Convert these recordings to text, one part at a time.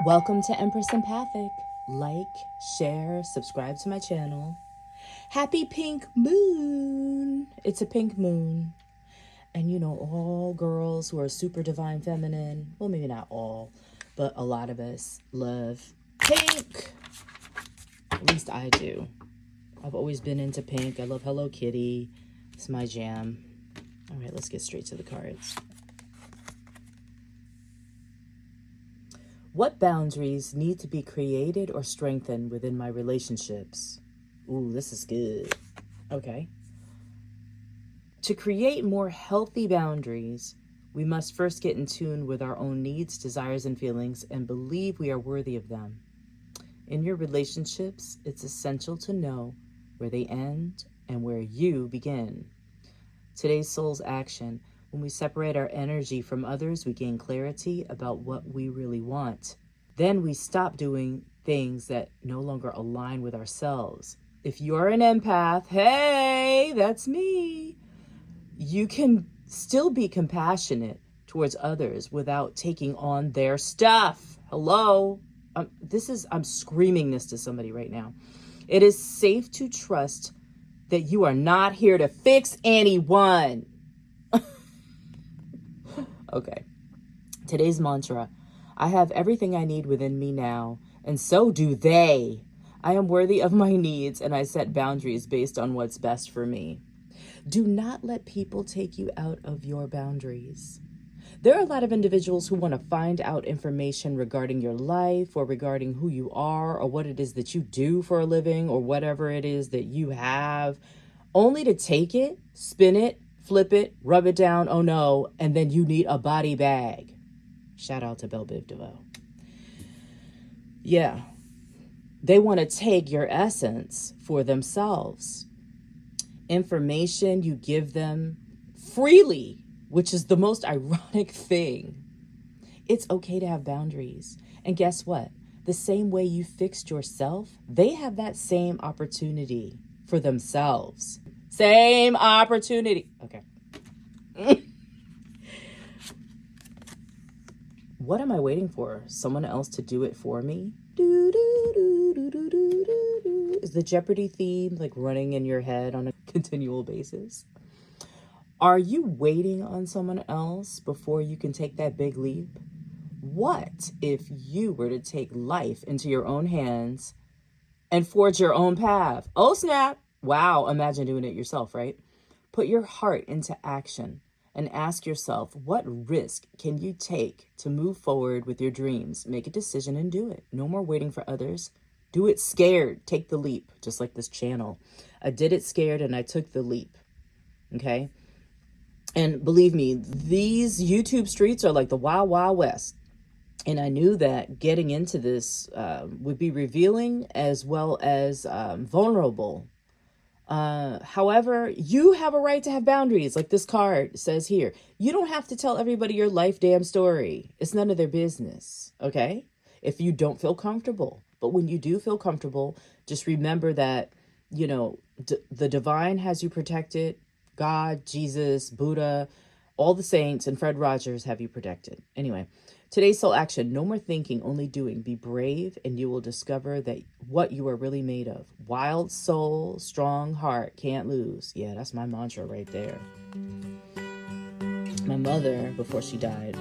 Welcome to Empress Empathic. Like, share, subscribe to my channel. Happy pink moon. It's a pink moon. And you know, all girls who are super divine feminine, well, maybe not all, but a lot of us love pink. At least I do. I've always been into pink. I love Hello Kitty. It's my jam. All right, let's get straight to the cards. What boundaries need to be created or strengthened within my relationships? Ooh, this is good. Okay. To create more healthy boundaries, we must first get in tune with our own needs, desires, and feelings and believe we are worthy of them. In your relationships, it's essential to know where they end and where you begin. Today's soul's action. When we separate our energy from others, we gain clarity about what we really want. Then we stop doing things that no longer align with ourselves. If you're an empath, hey, that's me. You can still be compassionate towards others without taking on their stuff. Hello? I'm screaming this to somebody right now. It is safe to trust that you are not here to fix anyone. Okay. Today's mantra. I have everything I need within me now, and so do they. I am worthy of my needs, and I set boundaries based on what's best for me. Do not let people take you out of your boundaries. There are a lot of individuals who want to find out information regarding your life or regarding who you are or what it is that you do for a living or whatever it is that you have, only to take it, spin it, flip it, rub it down, oh no, and then you need a body bag. Shout out to Belle Biv DeVoe. Yeah, they want to take your essence for themselves. Information you give them freely, which is the most ironic thing. It's okay to have boundaries. And guess what? The same way you fixed yourself, they have that same opportunity for themselves. Same opportunity. Okay. What am I waiting for? Someone else to do it for me? Is the Jeopardy theme like running in your head on a continual basis? Are you waiting on someone else before you can take that big leap? What if you were to take life into your own hands and forge your own path? Oh, snap. Wow, imagine doing it yourself, right? Put your heart into action and ask yourself, what risk can you take to move forward with your dreams? Make a decision and do it. No more waiting for others. Do it scared. Take the leap, just like this channel. I did it scared and I took the leap, okay? And believe me, these YouTube streets are like the Wild Wild West. And I knew that getting into this would be revealing as well as vulnerable. However, you have a right to have boundaries, like this card says here. You don't have to tell everybody your life damn story. It's none of their business, okay? If you don't feel comfortable. But when you do feel comfortable, just remember that, you know, the divine has you protected. God, Jesus, Buddha, all the saints, and Fred Rogers have you protected. Anyway, today's soul action, no more thinking, only doing. Be brave and you will discover that what you are really made of. Wild soul, strong heart, can't lose. Yeah, that's my mantra right there. My mother, before she died,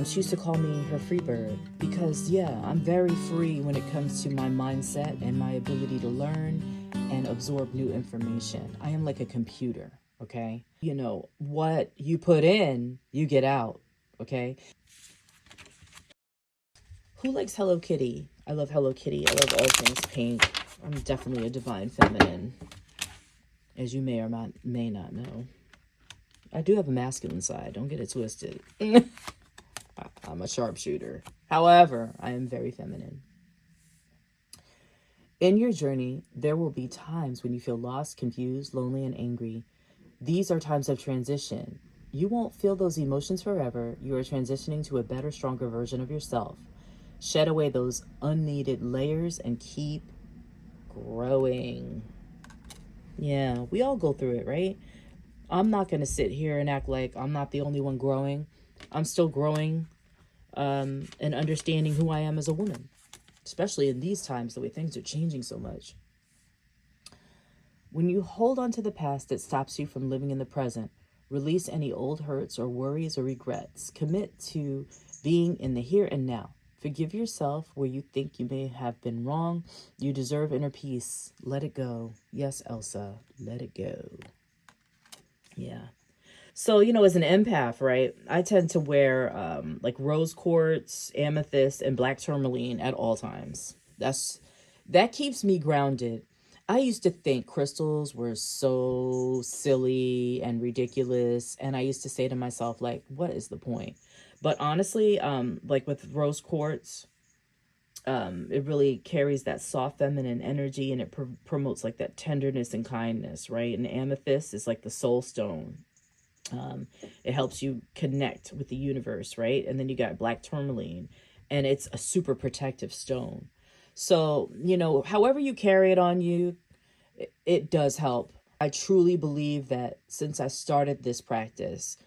she used to call me her free bird because, yeah, I'm very free when it comes to my mindset and my ability to learn and absorb new information. I am like a computer, okay? You know, what you put in, you get out, okay? Who likes Hello Kitty? I love Hello Kitty. I love all things pink. I'm definitely a divine feminine, as you may or may not know. I do have a masculine side. Don't get it twisted. I'm a sharpshooter. However, I am very feminine. In your journey, there will be times when you feel lost, confused, lonely, and angry. These are times of transition. You won't feel those emotions forever. You are transitioning to a better, stronger version of yourself. Shed away those unneeded layers and keep growing. Yeah, we all go through it, right? I'm not going to sit here and act like I'm not the only one growing. I'm still growing. and understanding who I am as a woman, especially in these times, the way things are changing so much. When you hold on to the past that stops you from living in the present, release any old hurts or worries or regrets. Commit to being in the here and now. Forgive yourself where you think you may have been wrong. You deserve inner peace. Let it go. Yes, Elsa, let it go. Yeah. So, as an empath, right, I tend to wear like rose quartz, amethyst, and black tourmaline at all times. That keeps me grounded. I used to think crystals were so silly and ridiculous, and I used to say to myself, like, what is the point? But honestly, like with rose quartz, it really carries that soft feminine energy, and it promotes like that tenderness and kindness, right? And amethyst is like the soul stone. It helps you connect with the universe, right? And then you got black tourmaline, and it's a super protective stone. So, however you carry it on you, it does help. I truly believe that since I started this practice,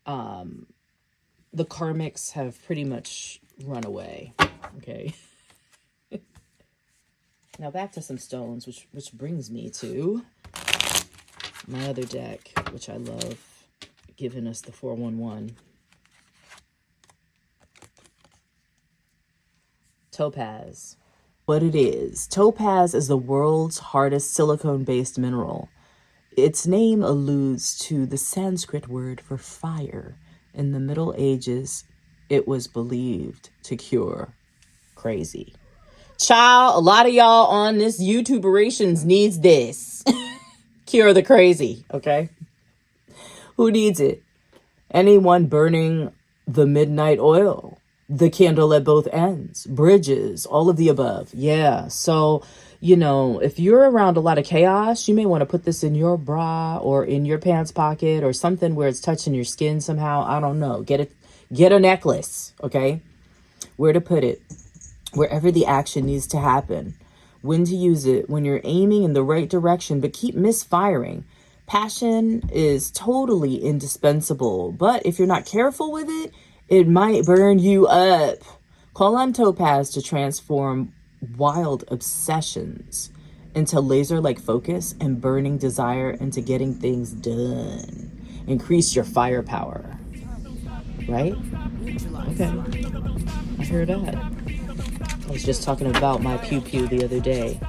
the karmics have pretty much run away. Okay. Now back to some stones, which brings me to my other deck, which I love, giving us the 411. Topaz. What it is. Topaz is the world's hardest silicone-based mineral. Its name alludes to the Sanskrit word for fire. In the Middle Ages, it was believed to cure crazy. Child, a lot of y'all on this YouTuberations needs this. Cure the crazy, okay? Who needs it? Anyone burning the midnight oil, the candle at both ends, bridges, all of the above. Yeah. So, if you're around a lot of chaos, you may want to put this in your bra or in your pants pocket or something where it's touching your skin somehow. I don't know. Get a necklace, okay? Where to put it? Wherever the action needs to happen. When to use it, when you're aiming in the right direction, but keep misfiring. Passion is totally indispensable, but if you're not careful with it, it might burn you up. Call on Topaz to transform wild obsessions into laser-like focus and burning desire into getting things done. Increase your firepower. Right? Okay. I hear that. I was just talking about my pew-pew the other day.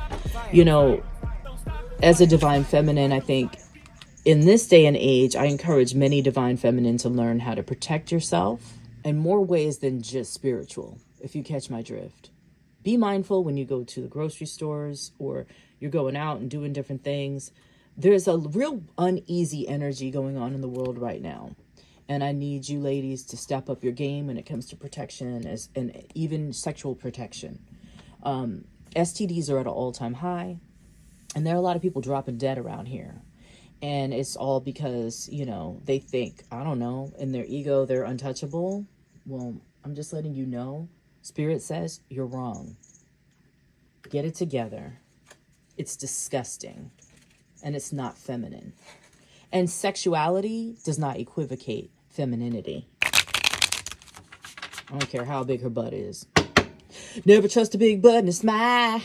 As a divine feminine, I think in this day and age, I encourage many divine feminine to learn how to protect yourself in more ways than just spiritual, if you catch my drift. Be mindful when you go to the grocery stores or you're going out and doing different things. There's a real uneasy energy going on in the world right now. And I need you ladies to step up your game when it comes to protection and even sexual protection. STDs are at an all-time high. And there are a lot of people dropping dead around here. And it's all because, they think, I don't know, in their ego, they're untouchable. Well, I'm just letting you know, Spirit says you're wrong. Get it together. It's disgusting. And it's not feminine. And sexuality does not equivocate femininity. I don't care how big her butt is. Never trust a big butt and a smile.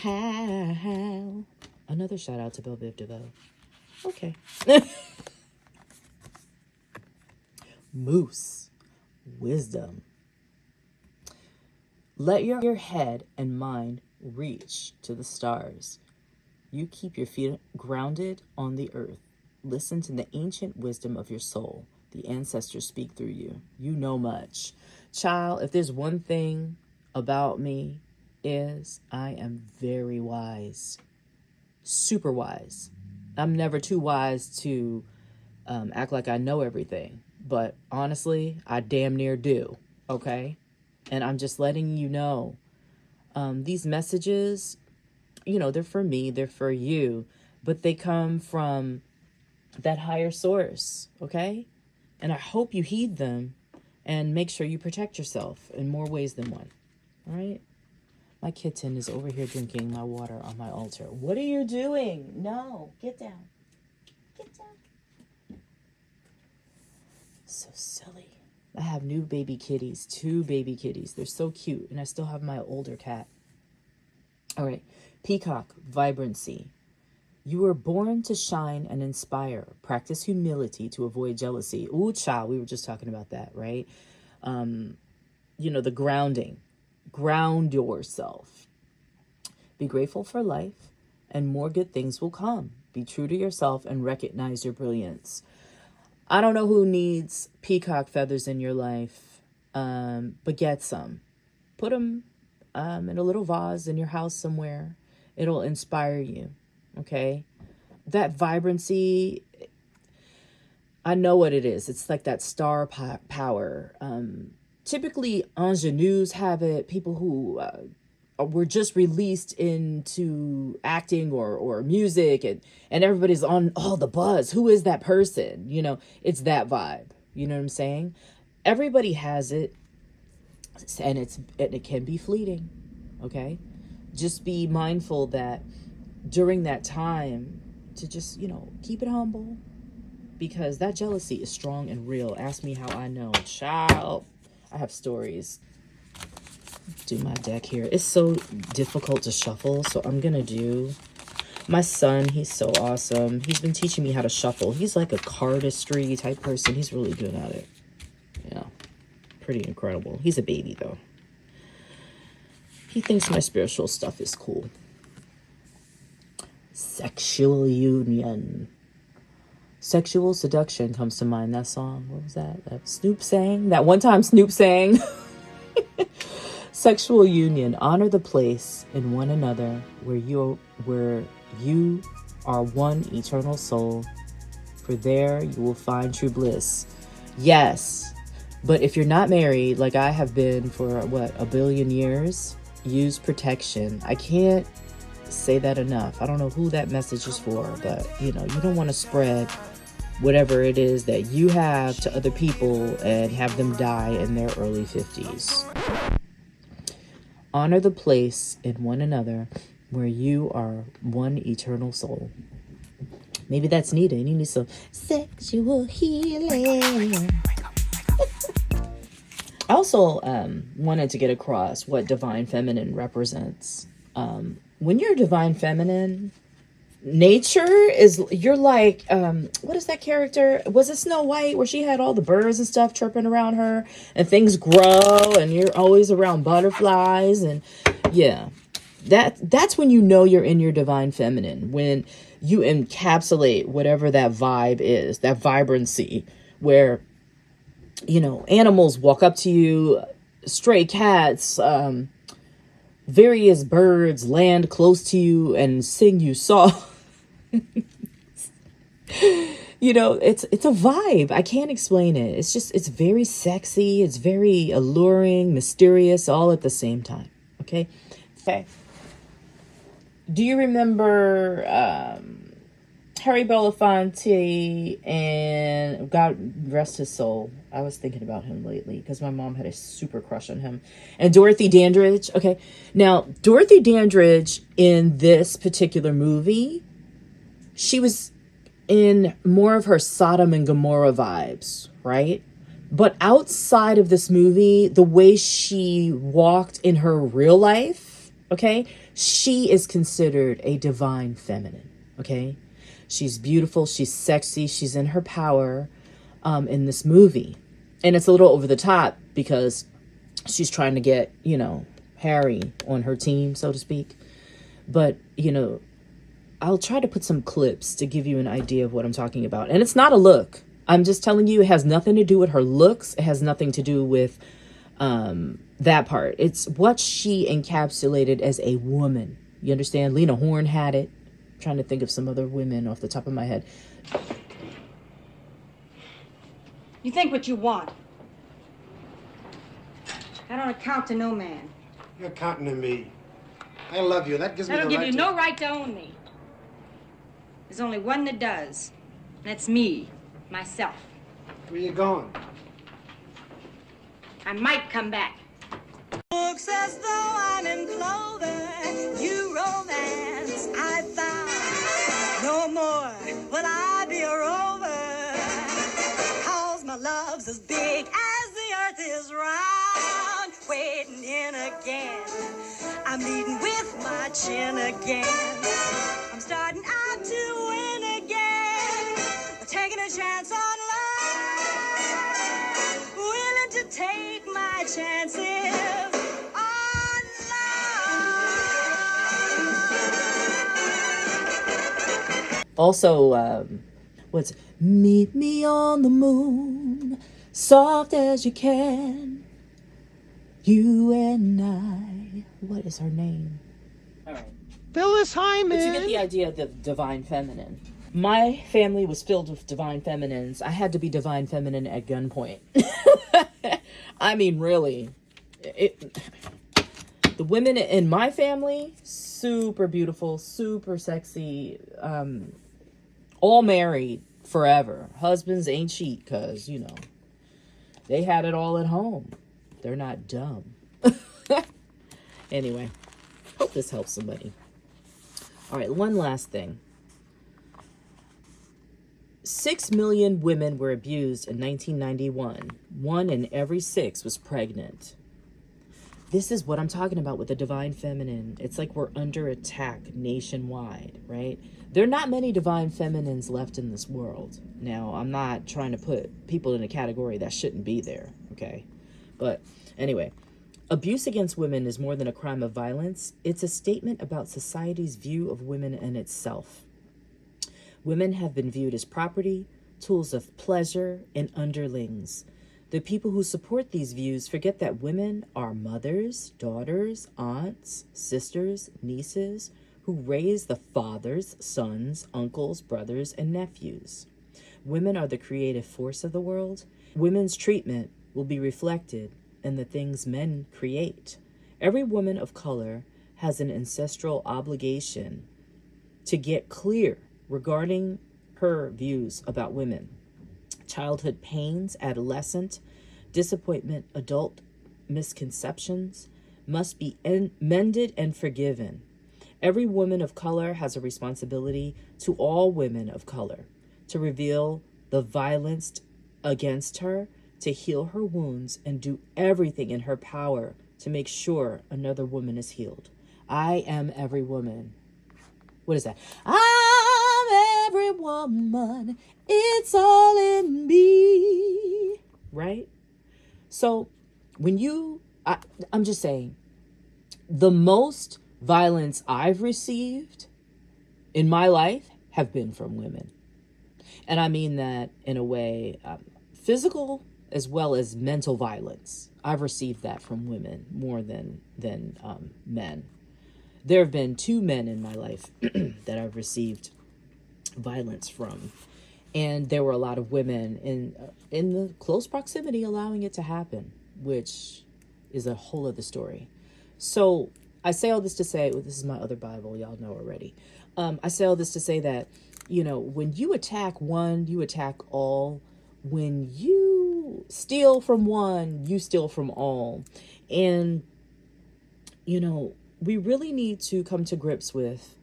Another shout out to Belle Biv DeVoe. Okay. Moose. Wisdom. Let your head and mind reach to the stars. You keep your feet grounded on the earth. Listen to the ancient wisdom of your soul. The ancestors speak through you. You know much. Child, if there's one thing about me, is I am very wise. Super wise. I'm never too wise to act like I know everything. But honestly, I damn near do. Okay? And I'm just letting you know. These messages, they're for me. They're for you. But they come from that higher source. Okay? And I hope you heed them and make sure you protect yourself in more ways than one. All right? My kitten is over here drinking my water on my altar. What are you doing? No, get down. Get down. So silly. I have new baby kitties, 2 baby kitties. They're so cute. And I still have my older cat. All right. Peacock, vibrancy. You were born to shine and inspire. Practice humility to avoid jealousy. Ooh, child, we were just talking about that, right? The grounding. Ground yourself. Be grateful for life, and more good things will come. Be true to yourself and recognize your brilliance. I don't know who needs peacock feathers in your life, but get some. Put them in a little vase in your house somewhere. It'll inspire you, okay? That vibrancy, I know what it is. It's like that star power. Typically, ingenues have it. People who were just released into acting or music, and everybody's on all the buzz. Who is that person? It's that vibe. You know what I'm saying? Everybody has it, and it can be fleeting. Okay, just be mindful that during that time to just keep it humble, because that jealousy is strong and real. Ask me how I know, child. I have stories. Do my deck here. It's so difficult to shuffle, so I'm gonna do my son. He's so awesome. He's been teaching me how to shuffle. He's like a cardistry type person. He's really good at it. Yeah, pretty incredible. He's a baby though. He thinks my spiritual stuff is cool. Sexual union. Sexual seduction comes to mind. That song, what was that? That Snoop sang? That one time Snoop sang. Sexual union. Honor the place in one another where you are one eternal soul. For there you will find true bliss. Yes. But if you're not married, like I have been for a billion years, use protection. I can't say that enough. I don't know who that message is for, but you don't want to spread whatever it is that you have to other people and have them die in their early 50s. Honor the place in one another where you are one eternal soul. Maybe that's needed. You need some sexual healing. I also wanted to get across what divine feminine represents. When you're divine feminine, nature is, you're like, what is that character? Was it Snow White where she had all the birds and stuff chirping around her and things grow and you're always around butterflies? And yeah, that's when you're in your divine feminine, when you encapsulate whatever that vibe is, that vibrancy, where animals walk up to you, stray cats, various birds land close to you and sing you songs. It's a vibe. I can't explain it. It's very sexy. It's very alluring, mysterious, all at the same time. Okay. Do you remember Harry Belafonte and God rest his soul? I was thinking about him lately because my mom had a super crush on him. And Dorothy Dandridge. Okay. Now, Dorothy Dandridge in this particular movie, she was in more of her Sodom and Gomorrah vibes, right? But outside of this movie, the way she walked in her real life, okay, she is considered a divine feminine, okay? She's beautiful, she's sexy, she's in her power in this movie. And it's a little over the top because she's trying to get, Harry on her team, so to speak. But, I'll try to put some clips to give you an idea of what I'm talking about. And it's not a look. I'm just telling you, it has nothing to do with her looks. It has nothing to do with that part. It's what she encapsulated as a woman. You understand? Lena Horne had it. I'm trying to think of some other women off the top of my head. You think what you want. I don't account to no man. You're accounting to me. I love you. That gives me the right That'll give you to... no right to own me. There's only one that does. That's me, myself. Where you going? I might come back. Looks as though I'm in clover, you romance I found. No more will I be a rover, 'cause my love's as big as the again. I'm leading with my chin again. I'm starting out to win again. Taking a chance on love. Willing to take my chances on love. Also, what's meet me on the moon, soft as you can. You and I. What is her name? All right. Phyllis Hyman. But you get the idea of the divine feminine. My family was filled with divine feminines. I had to be divine feminine at gunpoint. I mean, really. The women in my family, super beautiful, super sexy, all married forever. Husbands ain't cheat because, you know, they had it all at home. They're not dumb. Anyway, hope this helps somebody. All right, one last thing. 6 million women were abused in 1991. 1 in every 6 was pregnant. This is what I'm talking about with the divine feminine. It's like we're under attack nationwide, right? There are not many divine feminines left in this world. Now, I'm not trying to put people in a category that shouldn't be there, okay? But anyway, abuse against women is more than a crime of violence. It's a statement about society's view of women and itself. Women have been viewed as property, tools of pleasure, and underlings. The people who support these views forget that women are mothers, daughters, aunts, sisters, nieces, who raise the fathers, sons, uncles, brothers, and nephews. Women are the creative force of the world. Women's treatment will be reflected in the things men create. Every woman of color has an ancestral obligation to get clear regarding her views about women. Childhood pains, adolescent disappointment, adult misconceptions must be mended and forgiven. Every woman of color has a responsibility to all women of color to reveal the violence against her, to heal her wounds, and do everything in her power to make sure another woman is healed. I am every woman. What is that? I'm every woman. It's all in me. Right? So when I'm just saying, the most violence I've received in my life have been from women. And I mean that in a way, physical as well as mental violence. I've received that from women more than men. There have been 2 men in my life that I've received violence from. And there were a lot of women in the close proximity allowing it to happen, which is a whole other story. So I say all this to say, well, this is my other Bible, y'all know already. I say all this to say that, you know, when you attack one, you attack all. When you steal from one, you steal from all. And, you know, we really need to come to grips with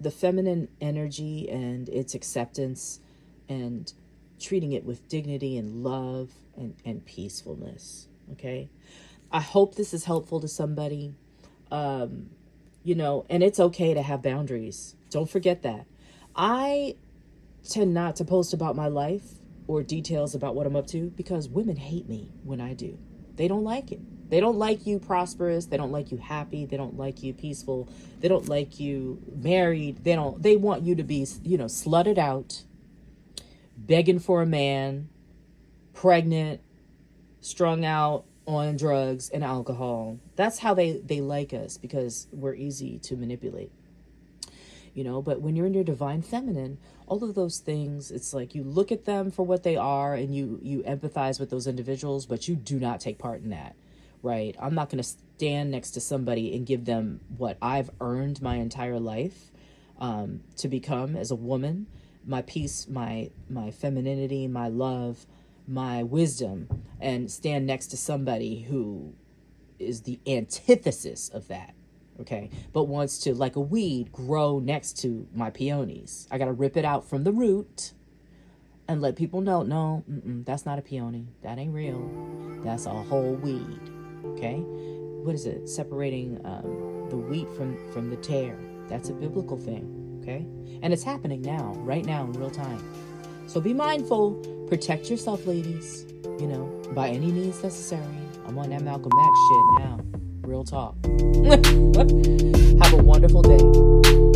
the feminine energy and its acceptance and treating it with dignity and love and peacefulness. Okay. I hope this is helpful to somebody. You know, and it's okay to have boundaries. Don't forget that. I tend not to post about my life or details about what I'm up to because women hate me when I do. They don't like it. They don't like you prosperous. They don't like you happy. They don't like you peaceful. They don't like you married. They want you to be, you know, slutted out, begging for a man, pregnant, strung out on drugs and alcohol. That's how they like us, because we're easy to manipulate. You know, but when you're in your divine feminine, all of those things, it's like you look at them for what they are and you empathize with those individuals, but you do not take part in that, right? I'm not going to stand next to somebody and give them what I've earned my entire life to become as a woman, my peace, my femininity, my love, my wisdom, and stand next to somebody who is the antithesis of that. Okay, but wants to, like a weed, grow next to my peonies. I got to rip it out from the root and let people know, no, that's not a peony. That ain't real. That's a whole weed. Okay, what is it? Separating the wheat from the tare. That's a biblical thing, okay? And it's happening now, right now, in real time. So be mindful. Protect yourself, ladies. You know, by any means necessary. I'm on that Malcolm X shit now. Real talk. Have a wonderful day.